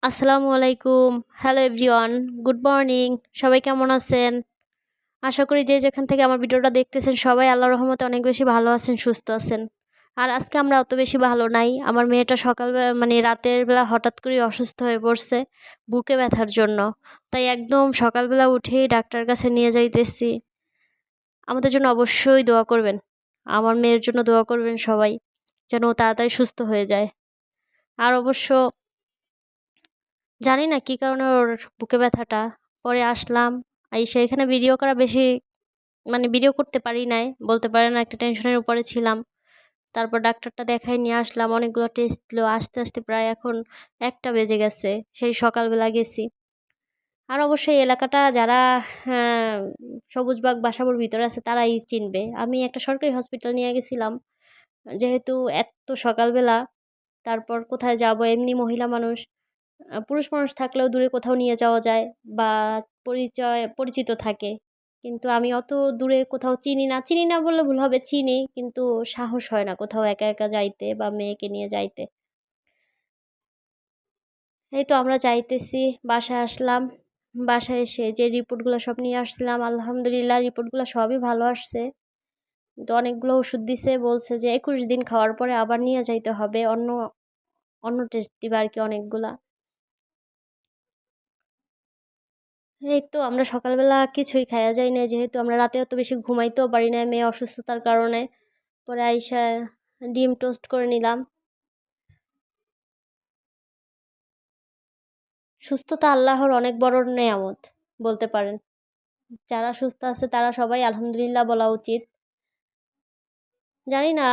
আসসালামু আলাইকুম। Hello everyone, good morning. সবাই কেমন আছেন? আশা করি যে যেখান থেকে আমার ভিডিওটা দেখতেছেন সবাই আল্লাহর রহমতে অনেক বেশি ভালো আছেন, সুস্থ আছেন। আর আজকে আমরা অত বেশি ভালো নাই। আমার মেয়েটা সকালবেলা মানে রাতের বেলা হঠাৎ করেই অসুস্থ হয়ে পড়ছে বুকে ব্যথার জন্য। তাই একদম সকালবেলা উঠেই ডাক্তার কাছে নিয়ে যাইতেছি। আমাদের জন্য অবশ্যই দোয়া করবেন। আমার মেয়ের জন্য দোয়া করবেন সবাই, যেন ও তাড়াতাড়ি সুস্থ হয়ে যায়। আর অবশ্য জানি না কী কারণে ওর বুকে ব্যথাটা। পরে আসলাম, আইসা এখানে ভিডিও করা বেশি ভিডিও করতে পারি নাই, বলতে পারেন একটা টেনশনের উপরে ছিলাম। তারপর ডাক্তারটা দেখাই নিয়ে আসলাম, অনেকগুলো টেস্ট দিলো। আস্তে আস্তে প্রায় এখন 1টা বেজে গেছে, সেই সকালবেলা গেছি। আর অবশ্যই এই এলাকাটা যারা হ্যাঁ, সবুজবাগ বাসাবোর ভিতরে আছে তারাই চিনবে। আমি একটা সরকারি হসপিটাল নিয়ে গেছিলাম, যেহেতু এত সকালবেলা তারপর কোথায় যাব, এমনি মহিলা মানুষ, পুরুষ মানুষ থাকলেও দূরে কোথাও নিয়ে যাওয়া যায় বা পরিচিত থাকে। কিন্তু আমি অত দূরে কোথাও চিনি না বললে ভুল হবে, চিনি কিন্তু সাহস হয় না কোথাও একা একা যাইতে বা মেয়েকে নিয়ে যাইতে। এই তো আমরা যাইতেছি, বাসায় আসলাম। বাসায় এসে যে রিপোর্টগুলো সব নিয়ে আসছিলাম, আলহামদুলিল্লাহ রিপোর্টগুলো সবই ভালো আসছে। তো অনেকগুলো ওষুধ দিছে, বলছে যে 21 দিন খাওয়ার পরে আবার নিয়ে যাইতে হবে, অন্য অন্য টেস্ট দিবে আর কি অনেকগুলা। এই তো আমরা সকালবেলা কিছুই খাইয়া যাই না, যেহেতু আমরা রাতে অত বেশি ঘুমাইতেও পারি না মেয়ে অসুস্থতার কারণে। পরে আইসা ডিম টোস্ট করে নিলাম। সুস্থতা আল্লাহর অনেক বড় নেয়ামত বলতে পারেন। যারা সুস্থ আছে তারা সবাই আলহামদুলিল্লাহ বলা উচিত। জানি না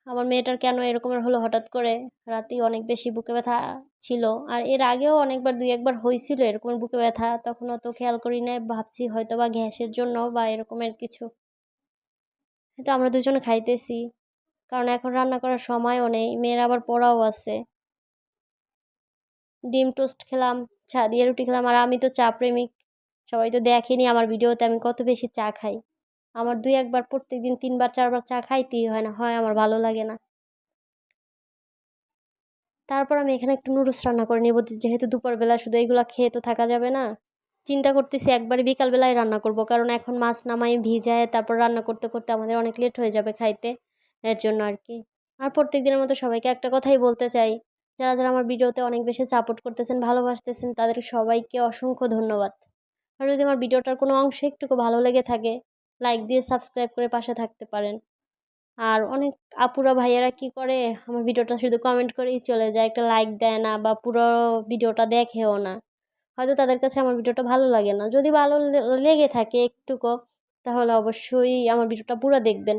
আমার মেয়েটার কেন এরকমের হলো হঠাৎ করে। রাতেই অনেক বেশি বুকে ব্যথা ছিল। আর এর আগেও অনেকবার 2-1বার হয়েছিল এরকমের বুকে ব্যথা, তখন অত খেয়াল করি নাই, ভাবছি হয়তো বা গ্যাসের জন্য বা এরকমের কিছু। তো আমরা দুজনে খাইতেছি, কারণ এখন রান্না করার সময়ও নেই, মেয়ের আবার পড়াও আছে। ডিম টোস্ট খেলাম, চা দিয়ে রুটি খেলাম। আর আমি তো চা প্রেমিক, সবাই তো দেখেনি আমার ভিডিওতে আমি কত বেশি চা খাই। আমার 2-1বার প্রত্যেকদিন 3-4বার চা খাইতেই হয়, না হয় আমার ভালো লাগে না। তারপর আমি এখানে একটু নুডলস রান্না করে নেব, যেহেতু দুপুরবেলা শুধু এগুলো খেয়ে তো থাকা যাবে না। চিন্তা করতেছি একবারে বিকালবেলায় রান্না করব, কারণ এখন মাছ নামাই ভিজায় তারপর রান্না করতে করতে আমাদের অনেক লেট হয়ে যাবে খাইতে, এর জন্য আর কি। আর প্রত্যেক দিনের মতো সবাইকে একটা কথাই বলতে চাই, যারা যারা আমার ভিডিওতে অনেক বেশি সাপোর্ট করতেছেন, ভালোবাসতেছেন, তাদের সবাইকে অসংখ্য ধন্যবাদ। আর যদি আমার ভিডিওটার কোনো অংশে একটুকু ভালো লেগে থাকে, লাইক দিয়ে সাবস্ক্রাইব করে পাশে থাকতে পারেন। আর অনেক আপুরা ভাইয়ারা কি করে, আমার ভিডিওটা শুধু কমেন্ট করেই চলে যায়, একটা লাইক দেয় না বা পুরো ভিডিওটা দেখেও না। হয়তো তাদের কাছে আমার ভিডিওটা ভালো লাগে না। যদি ভালো লেগে থাকে একটুকু, তাহলে অবশ্যই আমার ভিডিওটা পুরো দেখবেন।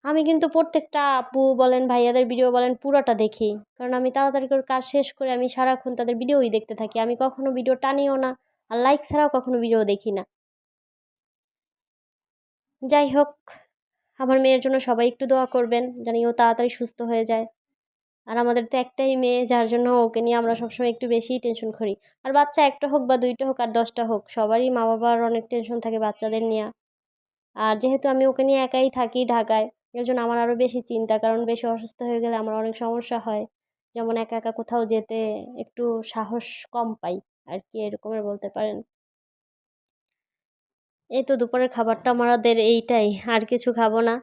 আমি কিন্তু প্রত্যেকটা আপু বলেন, ভাইয়াদের ভিডিও বলেন, পুরোটা দেখি। কারণ আমি তাড়াতাড়ি করে কাজ শেষ করে আমি সারাক্ষণ তাদের ভিডিওই দেখতে থাকি। আমি কখনো ভিডিও টানিও না, আর লাইক ছাড়াও কখনো ভিডিও দেখি না। যাই হোক, আমার মেয়ের জন্য সবাই একটু দোয়া করবেন, জানি ও তাড়াতাড়ি সুস্থ হয়ে যায়। আর আমাদের তো একটাই মেয়ে, যার জন্য ওকে নিয়ে আমরা সবসময় একটু বেশিই টেনশন করি। আর বাচ্চা একটা হোক বা 2টা হোক আর 10টা হোক, সবারই মা বাবার অনেক টেনশন থাকে বাচ্চাদের নিয়ে। আর যেহেতু আমি ওকে নিয়ে একাই থাকি ঢাকায়, এর জন্য আমার আরও বেশি চিন্তা, কারণ বেশি অসুস্থ হয়ে গেলে আমার অনেক সমস্যা হয়। যেমন একা একা কোথাও যেতে একটু সাহস কম পাই আর কি, এরকমের বলতে পারেন। এই তো দুপুরের খাবারটা আমাদের এইটাই, আর কিছু খাবো না,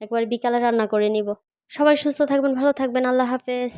একবার বিকালে রান্না করে নিব। সবাই সুস্থ থাকবেন, ভালো থাকবেন, আল্লাহ হাফেজ।